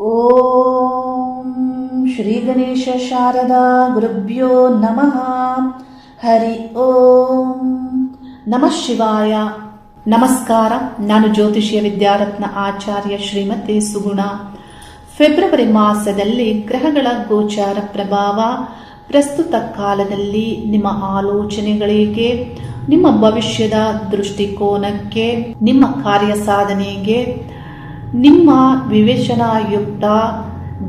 ಓಂ ಶ್ರೀ ಗಣೇಶ ಶಾರದಾ ಗುರುಭ್ಯೋ ನಮಃ. ಹರಿ ಓಂ ನಮಃ ಶಿವಾಯ. ನಮಸ್ಕಾರ. ನಾನು ಜ್ಯೋತಿಷಿಯ ವಿದ್ಯಾರತ್ನ ಆಚಾರ್ಯ ಶ್ರೀಮತಿ ಸುಗುಣ. ಫೆಬ್ರವರಿ ಮಾಸದಲ್ಲಿ ಗ್ರಹಗಳ ಗೋಚಾರ ಪ್ರಭಾವ, ಪ್ರಸ್ತುತ ಕಾಲದಲ್ಲಿ ನಿಮ್ಮ ಆಲೋಚನೆಗಳಿಗೆ, ನಿಮ್ಮ ಭವಿಷ್ಯದ ದೃಷ್ಟಿಕೋನಕ್ಕೆ, ನಿಮ್ಮ ಕಾರ್ಯ ಸಾಧನೆಗೆ, ನಿಮ್ಮ ವಿವೇಚನಾಯುಕ್ತ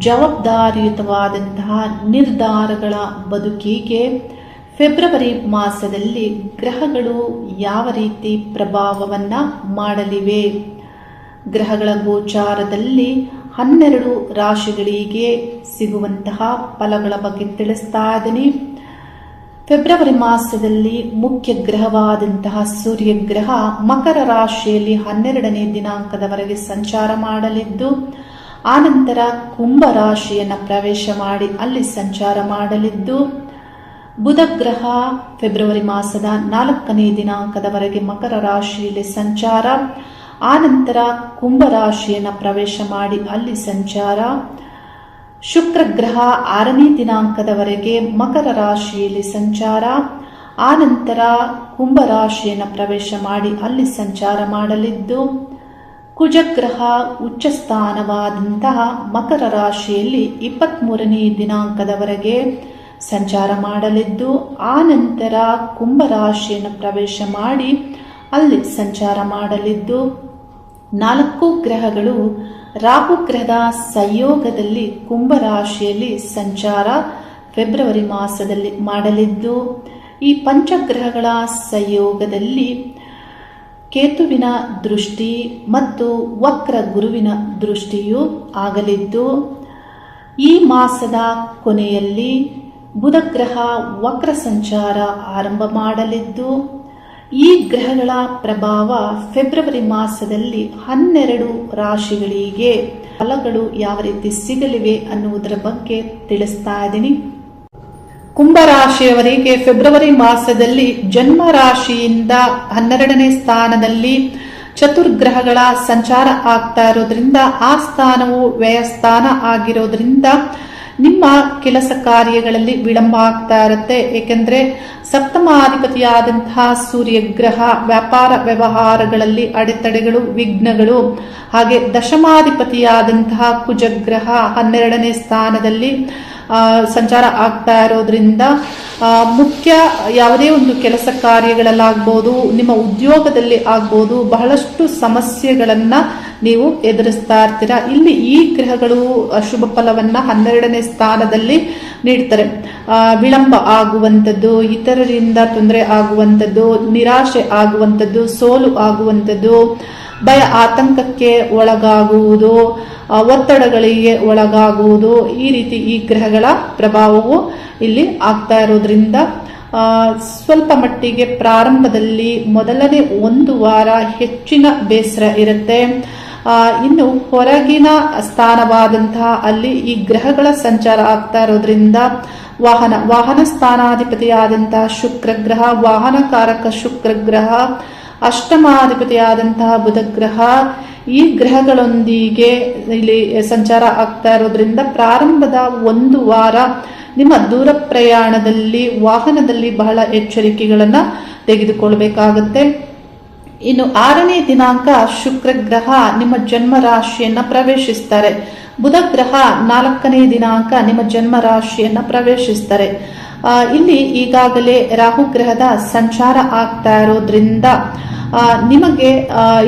ಜವಾಬ್ದಾರಿಯುತವಾದಂತಹ ನಿರ್ಧಾರಗಳ ಬದುಕಿಗೆ ಫೆಬ್ರವರಿ ಮಾಸದಲ್ಲಿ ಗ್ರಹಗಳು ಯಾವ ರೀತಿ ಪ್ರಭಾವವನ್ನು ಮಾಡಲಿವೆ, ಗ್ರಹಗಳ ಗೋಚಾರದಲ್ಲಿ 12 ರಾಶಿಗಳಿಗೆ ಸಿಗುವಂತಹ ಫಲಗಳ ಬಗ್ಗೆ ತಿಳಿಸ್ತಾ ಇದ್ದೀನಿ. ಫೆಬ್ರವರಿ ಮಾಸದಲ್ಲಿ ಮುಖ್ಯ ಗ್ರಹವಾದಂತಹ ಸೂರ್ಯಗ್ರಹ ಮಕರ ರಾಶಿಯಲ್ಲಿ 12ನೇ ದಿನಾಂಕದವರೆಗೆ ಸಂಚಾರ ಮಾಡಲಿದ್ದು, ಆನಂತರ ಕುಂಭ ರಾಶಿಯನ್ನು ಪ್ರವೇಶ ಮಾಡಿ ಅಲ್ಲಿ ಸಂಚಾರ ಮಾಡಲಿದ್ದು, ಬುಧ ಗ್ರಹ ಫೆಬ್ರವರಿ ಮಾಸದ 4ನೇ ದಿನಾಂಕದವರೆಗೆ ಮಕರ ರಾಶಿಯಲ್ಲಿ ಸಂಚಾರ, ಆನಂತರ ಕುಂಭ ರಾಶಿಯನ್ನು ಪ್ರವೇಶ ಮಾಡಿ ಅಲ್ಲಿ ಸಂಚಾರ, ಶುಕ್ರ ಗ್ರಹ 6ನೇ ದಿನಾಂಕದವರೆಗೆ ಮಕರ ರಾಶಿಯಲ್ಲಿ ಸಂಚಾರ, ಆನಂತರ ಕುಂಭ ರಾಶಿಯನ್ನು ಪ್ರವೇಶ ಮಾಡಿ ಅಲ್ಲಿ ಸಂಚಾರ ಮಾಡಲಿದ್ದು, ಕುಜಗ್ರಹ ಉಚ್ಚ ಸ್ಥಾನವಾದಂತಹ ಮಕರ ರಾಶಿಯಲ್ಲಿ 23ನೇ ದಿನಾಂಕದವರೆಗೆ ಸಂಚಾರ ಮಾಡಲಿದ್ದು, ಆನಂತರ ಕುಂಭ ರಾಶಿಯನ್ನು ಪ್ರವೇಶ ಮಾಡಿ ಅಲ್ಲಿ ಸಂಚಾರ ಮಾಡಲಿದ್ದು, 4 ಗ್ರಹಗಳು ರಾಹು ಗ್ರಹದ ಸಂಯೋಗದಲ್ಲಿ ಕುಂಭ ರಾಶಿಯಲ್ಲಿ ಸಂಚಾರ ಫೆಬ್ರವರಿ ಮಾಸದಲ್ಲಿ ಮಾಡಲಿದ್ದು, ಈ ಪಂಚಗ್ರಹಗಳ ಸಂಯೋಗದಲ್ಲಿ ಕೇತುವಿನ ದೃಷ್ಟಿ ಮತ್ತು ವಕ್ರ ಗುರುವಿನ ದೃಷ್ಟಿಯೂ ಆಗಲಿದ್ದು, ಈ ಮಾಸದ ಕೊನೆಯಲ್ಲಿ ಬುಧ ಗ್ರಹ ವಕ್ರ ಸಂಚಾರ ಆರಂಭ ಮಾಡಲಿದ್ದು, ಈ ಗ್ರಹಗಳ ಪ್ರಭಾವ ಫೆಬ್ರವರಿ ಮಾಸದಲ್ಲಿ 12 ರಾಶಿಗಳಿಗೆ ಫಲಗಳು ಯಾವ ರೀತಿ ಸಿಗಲಿವೆ ಅನ್ನುವುದರ ಬಗ್ಗೆ ತಿಳಿಸ್ತಾ ಇದ್ದೀನಿ. ಕುಂಭ ರಾಶಿಯವರಿಗೆ ಫೆಬ್ರವರಿ ಮಾಸದಲ್ಲಿ ಜನ್ಮ ರಾಶಿಯಿಂದ 12ನೇ ಸ್ಥಾನದಲ್ಲಿ ಚತುರ್ಗ್ರಹಗಳ ಸಂಚಾರ ಆಗ್ತಾ ಇರೋದ್ರಿಂದ ಆ ಸ್ಥಾನವು ವ್ಯಯಸ್ಥಾನ ಆಗಿರೋದ್ರಿಂದ ನಿಮ್ಮ ಕೆಲಸ ಕಾರ್ಯಗಳಲ್ಲಿ ವಿಳಂಬ ಆಗ್ತಾ ಇರುತ್ತೆ. ಏಕೆಂದ್ರೆ ಸಪ್ತಮಾಧಿಪತಿಯಾದಂತಹ ಸೂರ್ಯಗ್ರಹ ವ್ಯಾಪಾರ ವ್ಯವಹಾರಗಳಲ್ಲಿ ಅಡೆತಡೆಗಳು, ವಿಘ್ನಗಳು, ಹಾಗೆ ದಶಮಾಧಿಪತಿಯಾದಂತಹ ಕುಜಗ್ರಹ 12ನೇ ಸ್ಥಾನದಲ್ಲಿ ಸಂಚಾರ ಆಗ್ತಾ ಇರೋದ್ರಿಂದ ಮುಖ್ಯ ಯಾವುದೇ ಒಂದು ಕೆಲಸ ಕಾರ್ಯಗಳಲ್ಲಾಗ್ಬೋದು, ನಿಮ್ಮ ಉದ್ಯೋಗದಲ್ಲಿ ಆಗ್ಬೋದು, ಬಹಳಷ್ಟು ಸಮಸ್ಯೆಗಳನ್ನ ನೀವು ಎದುರಿಸ್ತಾ ಇರ್ತೀರಾ. ಇಲ್ಲಿ ಈ ಗ್ರಹಗಳು ಅಶುಭ ಫಲವನ್ನ 12ನೇ ಸ್ಥಾನದಲ್ಲಿ ನೀಡ್ತಾರೆ. ವಿಳಂಬ ಆಗುವಂಥದ್ದು, ಇತರರಿಂದ ತೊಂದರೆ ಆಗುವಂಥದ್ದು, ನಿರಾಶೆ ಆಗುವಂಥದ್ದು, ಸೋಲು ಆಗುವಂಥದ್ದು, ಭಯ ಆತಂಕಕ್ಕೆ ಒಳಗಾಗುವುದು, ಒತ್ತಡಗಳಿಗೆ ಒಳಗಾಗುವುದು, ಈ ರೀತಿ ಈ ಗ್ರಹಗಳ ಪ್ರಭಾವವು ಇಲ್ಲಿ ಆಗ್ತಾ ಇರೋದ್ರಿಂದ ಸ್ವಲ್ಪ ಮಟ್ಟಿಗೆ ಪ್ರಾರಂಭದಲ್ಲಿ ಮೊದಲನೇ 1 ವಾರ ಹೆಚ್ಚಿನ ಬೇಸರ ಇರುತ್ತೆ. ಇನ್ನು ಹೊರಗಿನ ಸ್ಥಾನವಾದಂತಹ ಅಲ್ಲಿ ಈ ಗ್ರಹಗಳ ಸಂಚಾರ ಆಗ್ತಾ ಇರೋದ್ರಿಂದ ವಾಹನ ಸ್ಥಾನಾಧಿಪತಿಯಾದಂತಹ ಶುಕ್ರ ಗ್ರಹ, ವಾಹನಕಾರಕ ಶುಕ್ರ ಗ್ರಹ, ಅಷ್ಟಮಾಧಿಪತಿಯಾದಂತಹ ಬುಧ ಗ್ರಹ, ಈ ಗ್ರಹಗಳೊಂದಿಗೆ ಇಲ್ಲಿ ಸಂಚಾರ ಆಗ್ತಾ ಇರೋದ್ರಿಂದ ಪ್ರಾರಂಭದ 1 ವಾರ ನಿಮ್ಮ ದೂರ ಪ್ರಯಾಣದಲ್ಲಿ, ವಾಹನದಲ್ಲಿ ಬಹಳ ಎಚ್ಚರಿಕೆಗಳನ್ನ ತೆಗೆದುಕೊಳ್ಬೇಕಾಗತ್ತೆ. ಇನ್ನು 6ನೇ ದಿನಾಂಕ ಶುಕ್ರ ಗ್ರಹ ನಿಮ್ಮ ಜನ್ಮ ರಾಶಿಯನ್ನ ಪ್ರವೇಶಿಸ್ತಾರೆ. ಬುಧ ಗ್ರಹ 4ನೇ ದಿನಾಂಕ ನಿಮ್ಮ ಜನ್ಮ ರಾಶಿಯನ್ನ ಪ್ರವೇಶಿಸ್ತಾರೆ. ಇಲ್ಲಿ ಈಗಾಗಲೇ ರಾಹು ಗ್ರಹದ ಸಂಚಾರ ಆಗ್ತಾ ಇರೋದ್ರಿಂದ ನಿಮಗೆ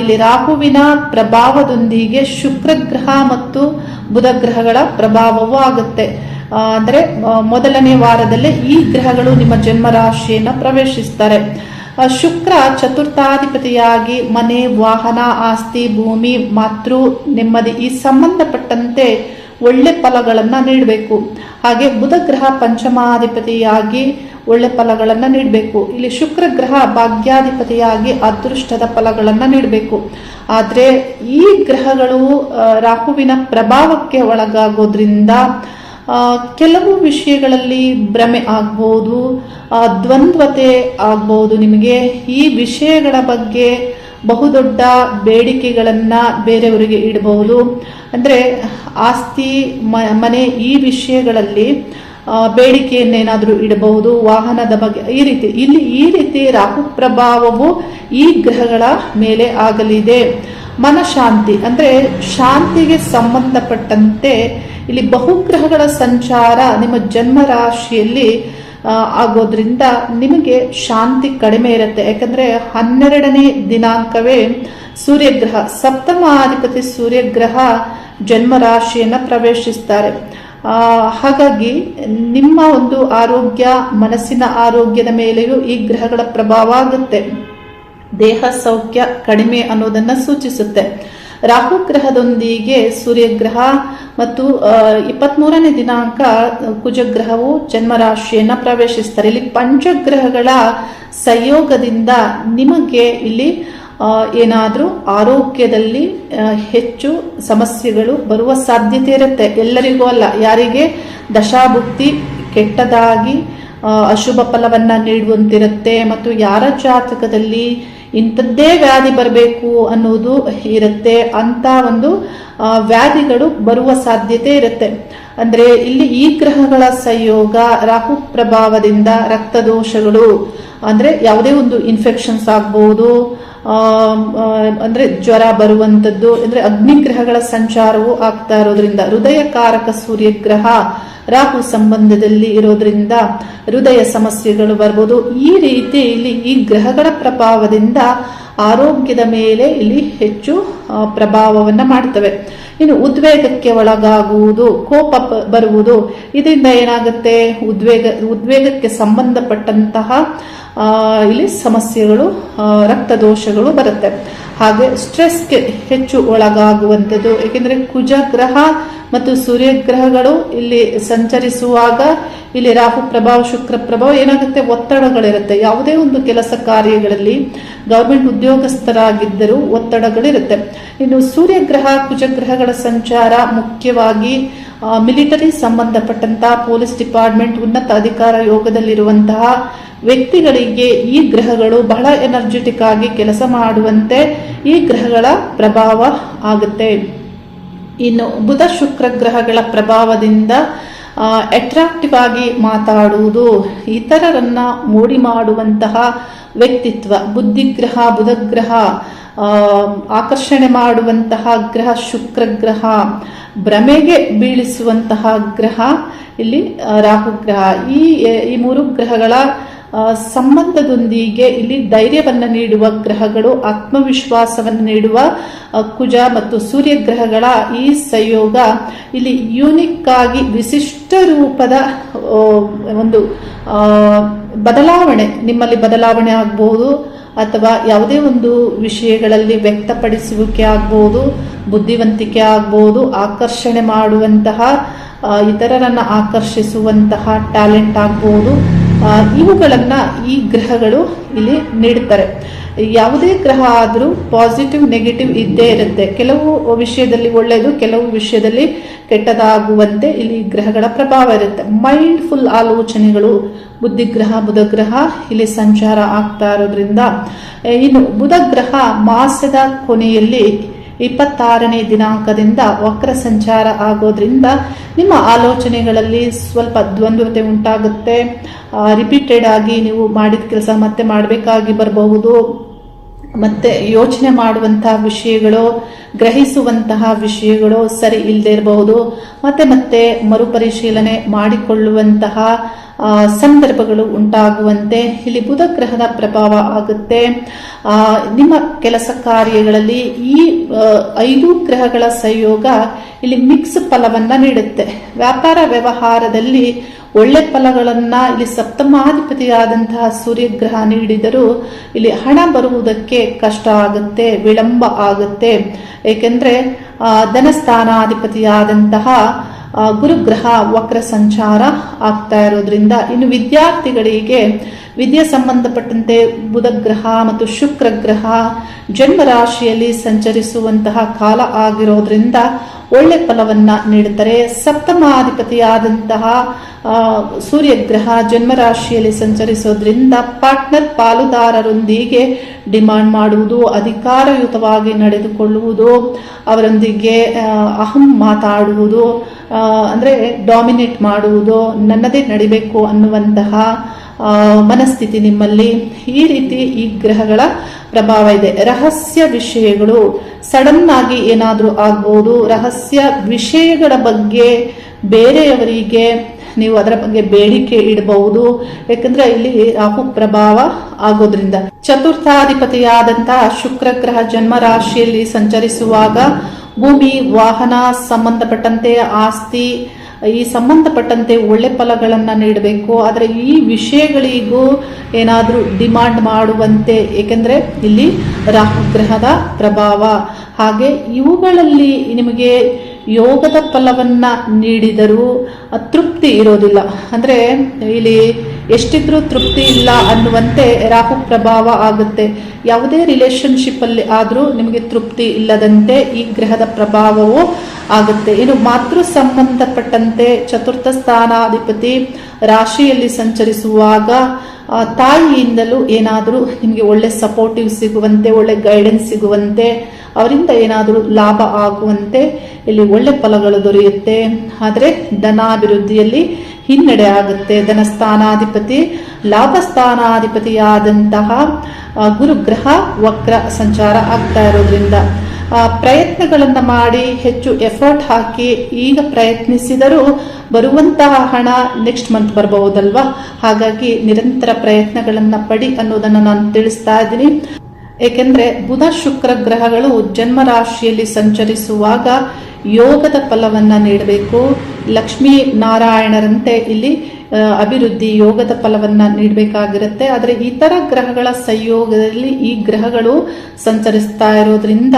ಇಲ್ಲಿ ರಾಹುವಿನ ಪ್ರಭಾವದೊಂದಿಗೆ ಶುಕ್ರ ಗ್ರಹ ಮತ್ತು ಬುಧ ಗ್ರಹಗಳ ಪ್ರಭಾವವೂ ಆಗುತ್ತೆ. ಅಂದ್ರೆ ಮೊದಲನೇ ವಾರದಲ್ಲೇ ಈ ಗ್ರಹಗಳು ನಿಮ್ಮ ಜನ್ಮ ರಾಶಿಯನ್ನ ಪ್ರವೇಶಿಸ್ತಾರೆ. ಶುಕ್ರ ಚತುರ್ಥಾಧಿಪತಿಯಾಗಿ ಮನೆ, ವಾಹನ, ಆಸ್ತಿ, ಭೂಮಿ, ಮಾತೃ ನೆಮ್ಮದಿ ಈ ಸಂಬಂಧಪಟ್ಟಂತೆ ಒಳ್ಳೆ ಫಲಗಳನ್ನ ನೀಡಬೇಕು. ಹಾಗೆ ಬುಧ ಗ್ರಹ ಪಂಚಮಾಧಿಪತಿಯಾಗಿ ಒಳ್ಳೆ ಫಲಗಳನ್ನ ನೀಡಬೇಕು. ಇಲ್ಲಿ ಶುಕ್ರ ಗ್ರಹ ಭಾಗ್ಯಾಧಿಪತಿಯಾಗಿ ಅದೃಷ್ಟದ ಫಲಗಳನ್ನ ನೀಡಬೇಕು. ಆದ್ರೆ ಈ ಗ್ರಹಗಳು ರಾಹುವಿನ ಪ್ರಭಾವಕ್ಕೆ ಒಳಗಾಗೋದ್ರಿಂದ ಕೆಲವು ವಿಷಯಗಳಲ್ಲಿ ಭ್ರಮೆ ಆಗ್ಬಹುದು, ದ್ವಂದ್ವತೆ ಆಗ್ಬಹುದು. ನಿಮಗೆ ಈ ವಿಷಯಗಳ ಬಗ್ಗೆ ಬಹುದೊಡ್ಡ ಬೇಡಿಕೆಗಳನ್ನ ಬೇರೆಯವರಿಗೆ ಇಡಬಹುದು. ಅಂದ್ರೆ ಆಸ್ತಿ, ಮನೆ, ಈ ವಿಷಯಗಳಲ್ಲಿ ಬೇಡಿಕೆಯನ್ನೇನಾದ್ರೂ ಇಡಬಹುದು. ವಾಹನದ ಬಗ್ಗೆ ಈ ರೀತಿ ರಾಹು ಪ್ರಭಾವವು ಈ ಗ್ರಹಗಳ ಮೇಲೆ ಆಗಲಿದೆ. ಮನಶಾಂತಿ ಅಂದ್ರೆ ಶಾಂತಿಗೆ ಸಂಬಂಧಪಟ್ಟಂತೆ ಇಲ್ಲಿ ಬಹುಗ್ರಹಗಳ ಸಂಚಾರ ನಿಮ್ಮ ಜನ್ಮ ರಾಶಿಯಲ್ಲಿ ಆಗೋದ್ರಿಂದ ನಿಮಗೆ ಶಾಂತಿ ಕಡಿಮೆ ಇರುತ್ತೆ. ಯಾಕಂದ್ರೆ 12ನೇ ದಿನಾಂಕವೇ ಸೂರ್ಯಗ್ರಹ, ಸಪ್ತಮಾಧಿಪತಿ ಸೂರ್ಯಗ್ರಹ ಜನ್ಮ ರಾಶಿಯನ್ನ ಪ್ರವೇಶಿಸ್ತಾರೆ. ಹಾಗಾಗಿ ನಿಮ್ಮ ಒಂದು ಆರೋಗ್ಯ, ಮನಸ್ಸಿನ ಆರೋಗ್ಯದ ಮೇಲೆಯೂ ಈ ಗ್ರಹಗಳ ಪ್ರಭಾವ ಆಗುತ್ತೆ. ದೇಹ ಸೌಖ್ಯ ಕಡಿಮೆ ಅನ್ನೋದನ್ನ ಸೂಚಿಸುತ್ತೆ. ರಾಹು ಗ್ರಹದೊಂದಿಗೆ ಸೂರ್ಯಗ್ರಹ ಮತ್ತು 23ನೇ ದಿನಾಂಕ ಕುಜಗ್ರಹವು ಜನ್ಮರಾಶಿಯನ್ನ ಪ್ರವೇಶಿಸ್ತಾರೆ. ಇಲ್ಲಿ ಪಂಚಗ್ರಹಗಳ ಸಂಯೋಗದಿಂದ ನಿಮಗೆ ಇಲ್ಲಿ ಏನಾದ್ರೂ ಆರೋಗ್ಯದಲ್ಲಿ ಹೆಚ್ಚು ಸಮಸ್ಯೆಗಳು ಬರುವ ಸಾಧ್ಯತೆ ಇರುತ್ತೆ. ಎಲ್ಲರಿಗೂ ಅಲ್ಲ, ಯಾರಿಗೆ ದಶಾಭುಕ್ತಿ ಕೆಟ್ಟದಾಗಿ ಅಶುಭ ಫಲವನ್ನ ನೀಡುವಂತಿರುತ್ತೆ ಮತ್ತು ಯಾರ ಜಾತಕದಲ್ಲಿ ಇಂಥದ್ದೇ ವ್ಯಾಧಿ ಬರಬೇಕು ಅನ್ನೋದು ಇರುತ್ತೆ, ಅಂತ ಒಂದು ವ್ಯಾಧಿಗಳು ಬರುವ ಸಾಧ್ಯತೆ ಇರುತ್ತೆ. ಅಂದ್ರೆ ಇಲ್ಲಿ ಈ ಗ್ರಹಗಳ ಸಂಯೋಗ ರಾಹು ಪ್ರಭಾವದಿಂದ ರಕ್ತದೋಷಗಳು, ಅಂದ್ರೆ ಯಾವುದೇ ಒಂದು ಇನ್ಫೆಕ್ಷನ್ಸ್ ಆಗ್ಬಹುದು, ಅಂದ್ರೆ ಜ್ವರ ಬರುವಂತದ್ದು, ಅಂದ್ರೆ ಅಗ್ನಿಗ್ರಹಗಳ ಸಂಚಾರವು ಆಗ್ತಾ ಇರೋದ್ರಿಂದ, ಹೃದಯಕಾರಕ ಸೂರ್ಯಗ್ರಹ ರಾಹು ಸಂಬಂಧದಲ್ಲಿ ಇರೋದ್ರಿಂದ ಹೃದಯ ಸಮಸ್ಯೆಗಳು ಬರ್ಬೋದು. ಈ ರೀತಿ ಇಲ್ಲಿ ಈ ಗ್ರಹಗಳ ಪ್ರಭಾವದಿಂದ ಆರೋಗ್ಯದ ಮೇಲೆ ಇಲ್ಲಿ ಹೆಚ್ಚು ಪ್ರಭಾವವನ್ನ ಮಾಡ್ತವೆ. ಇನ್ನು ಉದ್ವೇಗಕ್ಕೆ ಒಳಗಾಗುವುದು, ಕೋಪ ಬರುವುದು, ಇದರಿಂದ ಏನಾಗುತ್ತೆ, ಉದ್ವೇಗಕ್ಕೆ ಸಂಬಂಧಪಟ್ಟಂತಹ ಇಲ್ಲಿ ಸಮಸ್ಯೆಗಳು, ರಕ್ತದೋಷಗಳು ಬರುತ್ತೆ. ಹಾಗೆ ಸ್ಟ್ರೆಸ್ಗೆ ಹೆಚ್ಚು ಒಳಗಾಗುವಂಥದ್ದು. ಏಕೆಂದ್ರೆ ಕುಜ ಗ್ರಹ ಮತ್ತು ಸೂರ್ಯಗ್ರಹಗಳು ಇಲ್ಲಿ ಸಂಚರಿಸುವಾಗ ಇಲ್ಲಿ ರಾಹು ಪ್ರಭಾವ, ಶುಕ್ರ ಪ್ರಭಾವ ಏನಾಗುತ್ತೆ, ಒತ್ತಡಗಳಿರುತ್ತೆ. ಯಾವುದೇ ಒಂದು ಕೆಲಸ ಕಾರ್ಯಗಳಲ್ಲಿ ಗವರ್ಮೆಂಟ್ ಉದ್ಯೋಗಸ್ಥರಾಗಿದ್ದರೂ ಒತ್ತಡಗಳಿರುತ್ತೆ. ಇನ್ನು ಸೂರ್ಯಗ್ರಹ, ಕುಜಗ್ರಹಗಳ ಸಂಚಾರ ಮುಖ್ಯವಾಗಿ ಮಿಲಿಟರಿ ಸಂಬಂಧಪಟ್ಟಂತಹ, ಪೊಲೀಸ್ ಡಿಪಾರ್ಟ್ಮೆಂಟ್, ಉನ್ನತ ಅಧಿಕಾರ ಯೋಗದಲ್ಲಿರುವಂತಹ ವ್ಯಕ್ತಿಗಳಿಗೆ ಈ ಗ್ರಹಗಳು ಬಹಳ ಎನರ್ಜೆಟಿಕ್ ಆಗಿ ಕೆಲಸ ಮಾಡುವಂತೆ ಈ ಗ್ರಹಗಳ ಪ್ರಭಾವ ಆಗುತ್ತೆ. ಇನ್ನು ಬುಧ ಶುಕ್ರ ಗ್ರಹಗಳ ಪ್ರಭಾವದಿಂದ ಅಟ್ರಾಕ್ಟಿವ್ ಆಗಿ ಮಾತಾಡುವುದು, ಇತರರನ್ನ ಮೋಡಿ ಮಾಡುವಂತಹ ವ್ಯಕ್ತಿತ್ವ, ಬುದ್ಧಿಗ್ರಹ ಬುಧಗ್ರಹ, ಆಕರ್ಷಣೆ ಮಾಡುವಂತಹ ಗ್ರಹ ಶುಕ್ರ ಗ್ರಹ, ಭ್ರಮೆಗೆ ಬೀಳಿಸುವಂತಹ ಗ್ರಹ ಇಲ್ಲಿ ರಾಹು ಗ್ರಹ. ಈ ಮೂರು ಗ್ರಹಗಳ ಸಂಬಂಧದೊಂದಿಗೆ ಇಲ್ಲಿ ಧೈರ್ಯವನ್ನ ನೀಡುವ ಗ್ರಹಗಳು, ಆತ್ಮವಿಶ್ವಾಸವನ್ನು ನೀಡುವ ಕುಜ ಮತ್ತು ಸೂರ್ಯ ಗ್ರಹಗಳ ಈ ಸಂಯೋಗ ಇಲ್ಲಿ ಯೂನಿಕ್ ಆಗಿ ವಿಶಿಷ್ಟ ರೂಪದ ಒಂದು ಬದಲಾವಣೆ, ನಿಮ್ಮಲ್ಲಿ ಬದಲಾವಣೆ ಆಗಬಹುದು, ಅಥವಾ ಯಾವುದೇ ಒಂದು ವಿಷಯಗಳಲ್ಲಿ ವ್ಯಕ್ತಪಡಿಸುವಿಕೆ ಆಗ್ಬಹುದು, ಬುದ್ಧಿವಂತಿಕೆ ಆಗ್ಬಹುದು, ಆಕರ್ಷಣೆ ಮಾಡುವಂತಹ, ಇತರರನ್ನ ಆಕರ್ಷಿಸುವಂತಹ ಟ್ಯಾಲೆಂಟ್ ಆಗ್ಬಹುದು. ಇವುಗಳನ್ನ ಈ ಗ್ರಹಗಳು ಇಲ್ಲಿ ನೀಡುತ್ತಾರೆ. ಯಾವುದೇ ಗ್ರಹ ಆದರೂ ಪಾಸಿಟಿವ್ ನೆಗೆಟಿವ್ ಇದ್ದೇ ಇರುತ್ತೆ. ಕೆಲವು ವಿಷಯದಲ್ಲಿ ಒಳ್ಳೆಯದು, ಕೆಲವು ವಿಷಯದಲ್ಲಿ ಕೆಟ್ಟದಾಗುವಂತೆ ಇಲ್ಲಿ ಗ್ರಹಗಳ ಪ್ರಭಾವ ಇರುತ್ತೆ. ಮೈಂಡ್ಫುಲ್ ಆಲೋಚನೆಗಳು ಬುದ್ಧಿಗ್ರಹ ಬುಧಗ್ರಹ ಇಲ್ಲಿ ಸಂಚಾರ ಆಗ್ತಾ ಇರೋದ್ರಿಂದ, ಇನ್ನು ಬುಧಗ್ರಹ ಮಾಸದ ಕೊನೆಯಲ್ಲಿ 26ನೇ ದಿನಾಂಕದಿಂದ ವಕ್ರ ಸಂಚಾರ ಆಗೋದ್ರಿಂದ ನಿಮ್ಮ ಆಲೋಚನೆಗಳಲ್ಲಿ ಸ್ವಲ್ಪ ದ್ವಂದ್ವತೆ ಉಂಟಾಗುತ್ತೆ. ರಿಪೀಟೆಡ್ ಆಗಿ ನೀವು ಮಾಡಿದ ಕೆಲಸ ಮತ್ತೆ ಮಾಡಬೇಕಾಗಿ ಬರಬಹುದು. ಮತ್ತೆ ಯೋಚನೆ ಮಾಡುವಂತಹ ವಿಷಯಗಳು, ಗ್ರಹಿಸುವಂತಹ ವಿಷಯಗಳು ಸರಿ ಇಲ್ಲದೆ ಇರಬಹುದು. ಮತ್ತೆ ಮರುಪರಿಶೀಲನೆ ಮಾಡಿಕೊಳ್ಳುವಂತಹ ಸಂದರ್ಭಗಳು ಉಂಟಾಗುವಂತೆ ಇಲ್ಲಿ ಬುಧ ಗ್ರಹದ ಪ್ರಭಾವ ಆಗುತ್ತೆ. ನಿಮ್ಮ ಕೆಲಸ ಕಾರ್ಯಗಳಲ್ಲಿ ಈ 5 ಗ್ರಹಗಳ ಸಂಯೋಗ ಇಲ್ಲಿ ಮಿಕ್ಸ್ ಫಲವನ್ನ ನೀಡುತ್ತೆ. ವ್ಯಾಪಾರ ವ್ಯವಹಾರದಲ್ಲಿ ಒಳ್ಳೆ ಫಲಗಳನ್ನ ಇಲ್ಲಿ ಸಪ್ತಮಾಧಿಪತಿಯಾದಂತಹ ಸೂರ್ಯಗ್ರಹ ನೀಡಿದರೂ ಇಲ್ಲಿ ಹಣ ಬರುವುದಕ್ಕೆ ಕಷ್ಟ ಆಗುತ್ತೆ, ವಿಳಂಬ ಆಗುತ್ತೆ. ಏಕೆಂದ್ರೆ ಧನಸ್ಥಾನಾಧಿಪತಿಯಾದಂತಹ ಗುರುಗ್ರಹ ವಕ್ರ ಸಂಚಾರ ಆಗ್ತಾ ಇರೋದ್ರಿಂದ, ಇನ್ನು ವಿದ್ಯಾರ್ಥಿಗಳಿಗೆ ವಿದ್ಯೆ ಸಂಬಂಧಪಟ್ಟಂತೆ ಬುಧಗ್ರಹ ಮತ್ತು ಶುಕ್ರ ಗ್ರಹ ಜನ್ಮ ರಾಶಿಯಲ್ಲಿ ಸಂಚರಿಸುವಂತಹ ಕಾಲ ಆಗಿರೋದ್ರಿಂದ ಒಳ್ಳೆ ಫಲವನ್ನ ನೀಡುತ್ತಾರೆ. ಸಪ್ತಮಾಧಿಪತಿಯಾದಂತಹ ಸೂರ್ಯಗ್ರಹ ಜನ್ಮರಾಶಿಯಲ್ಲಿ ಸಂಚರಿಸೋದ್ರಿಂದ ಪಾರ್ಟ್ನರ್ ಪಾಲುದಾರರೊಂದಿಗೆ ಡಿಮಾಂಡ್ ಮಾಡುವುದು, ಅಧಿಕಾರಯುತವಾಗಿ ನಡೆದುಕೊಳ್ಳುವುದು, ಅವರೊಂದಿಗೆ ಅಹಂ ಮಾತಾಡುವುದು, ಅಂದ್ರೆ ಡಾಮಿನೇಟ್ ಮಾಡುವುದು, ನನ್ನದೇ ನಡಿಬೇಕು ಅನ್ನುವಂತಹ ಮನಸ್ಥಿತಿ ನಿಮ್ಮಲ್ಲಿ, ಈ ರೀತಿ ಈ ಗ್ರಹಗಳ ಪ್ರಭಾವ ಇದೆ. ರಹಸ್ಯ ವಿಷಯಗಳು ಸಡನ್ ಆಗಿ ಏನಾದರೂ ಆಗ್ಬಹುದು. ರಹಸ್ಯ ವಿಷಯಗಳ ಬಗ್ಗೆ ಬೇರೆಯವರಿಗೆ ನೀವು ಅದರ ಬಗ್ಗೆ ಬೇಡಿಕೆ ಇಡಬಹುದು, ಯಾಕಂದ್ರೆ ಇಲ್ಲಿ ರಾಹು ಪ್ರಭಾವ ಆಗೋದ್ರಿಂದ. ಚತುರ್ಥಾಧಿಪತಿಯಾದಂತಹ ಶುಕ್ರ ಗ್ರಹ ಜನ್ಮ ರಾಶಿಯಲ್ಲಿ ಸಂಚರಿಸುವಾಗ ಭೂಮಿ, ವಾಹನ ಸಂಬಂಧಪಟ್ಟಂತೆ ಆಸ್ತಿ, ಈ ಸಂಬಂಧಪಟ್ಟಂತೆ ಒಳ್ಳೆ ಫಲಗಳನ್ನ ನೀಡಬೇಕು. ಆದರೆ ಈ ವಿಷಯಗಳಿಗೂ ಏನಾದರೂ ಡಿಮಾಂಡ್ ಮಾಡುವಂತೆ, ಏಕೆಂದ್ರೆ ಇಲ್ಲಿ ರಾಹು ಗ್ರಹದ ಪ್ರಭಾವ. ಹಾಗೆ ಇವುಗಳಲ್ಲಿ ನಿಮಗೆ ಯೋಗದ ಫಲವನ್ನ ನೀಡಿದರೂ ತೃಪ್ತಿ ಇರೋದಿಲ್ಲ. ಅಂದ್ರೆ ಇಲ್ಲಿ ಎಷ್ಟಿದ್ರೂ ತೃಪ್ತಿ ಇಲ್ಲ ಅನ್ನುವಂತೆ ರಾಹು ಪ್ರಭಾವ ಆಗುತ್ತೆ. ಯಾವುದೇ ರಿಲೇಶನ್ಶಿಪ್ ಅಲ್ಲಿ ಆದ್ರೂ ನಿಮಗೆ ತೃಪ್ತಿ ಇಲ್ಲದಂತೆ ಈ ಗ್ರಹದ ಪ್ರಭಾವವು ಆಗುತ್ತೆ. ಇನ್ನು ಮಾತೃ ಸಂಬಂಧಪಟ್ಟಂತೆ ಚತುರ್ಥ ಸ್ಥಾನಾಧಿಪತಿ ರಾಶಿಯಲ್ಲಿ ಸಂಚರಿಸುವಾಗ ತಾಯಿಯಿಂದಲೂ ಏನಾದರೂ ನಿಮಗೆ ಒಳ್ಳೆ ಸಪೋರ್ಟಿವ್ ಸಿಗುವಂತೆ, ಒಳ್ಳೆ ಗೈಡೆನ್ಸ್ ಸಿಗುವಂತೆ, ಅವರಿಂದ ಏನಾದರೂ ಲಾಭ ಆಗುವಂತೆ ಇಲ್ಲಿ ಒಳ್ಳೆ ಫಲಗಳು ದೊರೆಯುತ್ತೆ. ಆದರೆ ಧನಾಭಿವೃದ್ಧಿಯಲ್ಲಿ ಹಿನ್ನಡೆ ಆಗುತ್ತೆ. ಧನಸ್ಥಾನಾಧಿಪತಿ ಲಾಭ ಸ್ಥಾನಾಧಿಪತಿಯಾದಂತಹ ಗುರುಗ್ರಹ ವಕ್ರ ಸಂಚಾರ ಆಗ್ತಾ ಇರೋದ್ರಿಂದ ಪ್ರಯತ್ನಗಳನ್ನ ಮಾಡಿ ಹೆಚ್ಚು ಎಫರ್ಟ್ ಹಾಕಿ ಈಗ ಪ್ರಯತ್ನಿಸಿದರೂ ಬರುವಂತಹ ಹಣ ನೆಕ್ಸ್ಟ್ ಮಂತ್ ಬರಬಹುದಲ್ವಾ. ಹಾಗಾಗಿ ನಿರಂತರ ಪ್ರಯತ್ನಗಳನ್ನ ಪಡಿ ಅನ್ನೋದನ್ನ ನಾನು ತಿಳಿಸ್ತಾ ಇದ್ದೀನಿ. ಏಕೆಂದ್ರೆ ಬುಧ ಶುಕ್ರ ಗ್ರಹಗಳು ಜನ್ಮ ರಾಶಿಯಲ್ಲಿ ಸಂಚರಿಸುವಾಗ ಯೋಗದ ಫಲವನ್ನ ನೀಡಬೇಕು. ಲಕ್ಷ್ಮೀ ನಾರಾಯಣರಂತೆ ಇಲ್ಲಿ ಅಭಿವೃದ್ಧಿ ಯೋಗದ ಫಲವನ್ನ ನೀಡಬೇಕಾಗಿರುತ್ತೆ. ಆದರೆ ಇತರ ಗ್ರಹಗಳ ಸಂಯೋಗದಲ್ಲಿ ಈ ಗ್ರಹಗಳು ಸಂಚರಿಸ್ತಾ ಇರೋದ್ರಿಂದ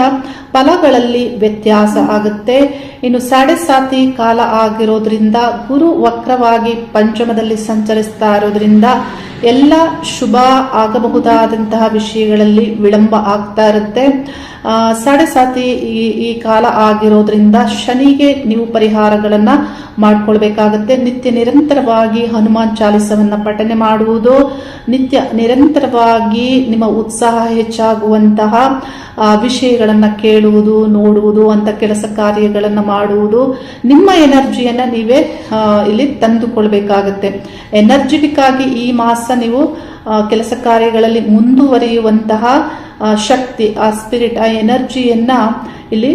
ಫಲಗಳಲ್ಲಿ ವ್ಯತ್ಯಾಸ ಆಗುತ್ತೆ. ಇನ್ನು ಸಾಡೆ ಸಾತಿ ಕಾಲ ಆಗಿರೋದ್ರಿಂದ ಗುರು ವಕ್ರವಾಗಿ ಪಂಚಮದಲ್ಲಿ ಸಂಚರಿಸ್ತಾ ಇರೋದ್ರಿಂದ ಎಲ್ಲ ಶುಭ ಆಗಬಹುದಾದಂತಹ ವಿಷಯಗಳಲ್ಲಿ ವಿಳಂಬ ಆಗ್ತಾ ಇರುತ್ತೆ. ಸಾಡೆ ಸಾತಿ ಈ ಕಾಲ ಆಗಿರೋದ್ರಿಂದ ಶನಿಗೆ ನೀವು ಪರಿಹಾರಗಳನ್ನ ಮಾಡ್ಕೊಳ್ಬೇಕಾಗತ್ತೆ. ನಿತ್ಯ ನಿರಂತರವಾಗಿ ಹನುಮಾನ್ ಚಾಲಿಸವನ್ನ ಪಠನೆ ಮಾಡುವುದು, ನಿತ್ಯ ನಿರಂತರವಾಗಿ ನಿಮ್ಮ ಉತ್ಸಾಹ ಹೆಚ್ಚಾಗುವಂತಹ ವಿಷಯಗಳನ್ನ ಕೇಳುವುದು, ನೋಡುವುದು, ಅಂತ ಕೆಲಸ ಕಾರ್ಯಗಳನ್ನ ಮಾಡುವುದು, ನಿಮ್ಮ ಎನರ್ಜಿಯನ್ನ ನೀವೇ ಇಲ್ಲಿ ತಂದುಕೊಳ್ಬೇಕಾಗತ್ತೆ. ಎನರ್ಜೆಟಿಕ್ ಆಗಿ ಈ ಮಾಸ ನೀವು ಕೆಲಸ ಕಾರ್ಯಗಳಲ್ಲಿ ಮುಂದುವರಿಯುವಂತಹ ಶಕ್ತಿ, ಆ ಸ್ಪಿರಿಟ್, ಆ ಎನರ್ಜಿಯನ್ನ ಇಲ್ಲಿ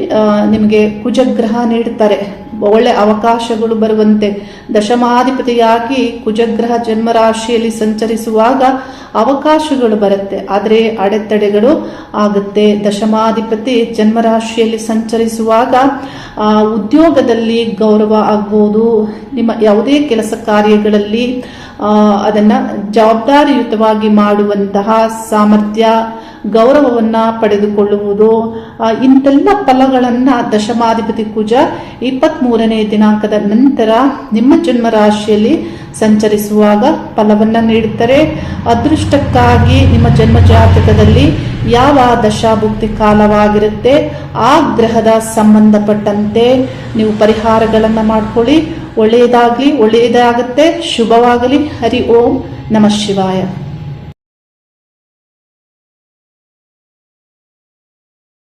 ನಿಮಗೆ ಕುಜಗ್ರಹ ನೀಡುತ್ತಾರೆ. ಒಳ್ಳೆ ಅವಕಾಶಗಳು ಬರುವಂತೆ ದಶಮಾಧಿಪತಿಯಾಗಿ ಕುಜಗ್ರಹ ಜನ್ಮರಾಶಿಯಲ್ಲಿ ಸಂಚರಿಸುವಾಗ ಅವಕಾಶಗಳು ಬರುತ್ತೆ, ಆದರೆ ಅಡೆತಡೆಗಳು ಆಗುತ್ತೆ. ದಶಮಾಧಿಪತಿ ಜನ್ಮರಾಶಿಯಲ್ಲಿ ಸಂಚರಿಸುವಾಗ ಉದ್ಯೋಗದಲ್ಲಿ ಗೌರವ ಆಗ್ಬೋದು, ನಿಮ್ಮ ಯಾವುದೇ ಕೆಲಸ ಕಾರ್ಯಗಳಲ್ಲಿ ಅದನ್ನ ಜವಾಬ್ದಾರಿಯುತವಾಗಿ ಮಾಡುವಂತಹ ಸಾಮರ್ಥ್ಯ, ಗೌರವವನ್ನ ಪಡೆದುಕೊಳ್ಳುವುದು, ಇಂತೆಲ್ಲ ಫಲಗಳನ್ನ ದಶಮಾಧಿಪತಿ ಕುಜ 23ನೇ ದಿನಾಂಕದ ನಂತರ ನಿಮ್ಮ ಜನ್ಮ ರಾಶಿಯಲ್ಲಿ ಸಂಚರಿಸುವಾಗ ಫಲವನ್ನ ನೀಡುತ್ತಾರೆ. ಅದೃಷ್ಟಕ್ಕಾಗಿ ನಿಮ್ಮ ಜನ್ಮ ಜಾತಕದಲ್ಲಿ ಯಾವ ದಶಾಭುಕ್ತಿ ಕಾಲವಾಗಿರುತ್ತೆ ಆ ಗ್ರಹದ ಸಂಬಂಧಪಟ್ಟಂತೆ ನೀವು ಪರಿಹಾರಗಳನ್ನ ಮಾಡ್ಕೊಳ್ಳಿ. ಒಳ್ಳೆಯದಾಗ್ಲಿ, ಒಳ್ಳೆಯದಾಗುತ್ತೆ. ಶುಭವಾಗಲಿ. ಹರಿ ಓಂ ನಮಃ ಶಿವಾಯ.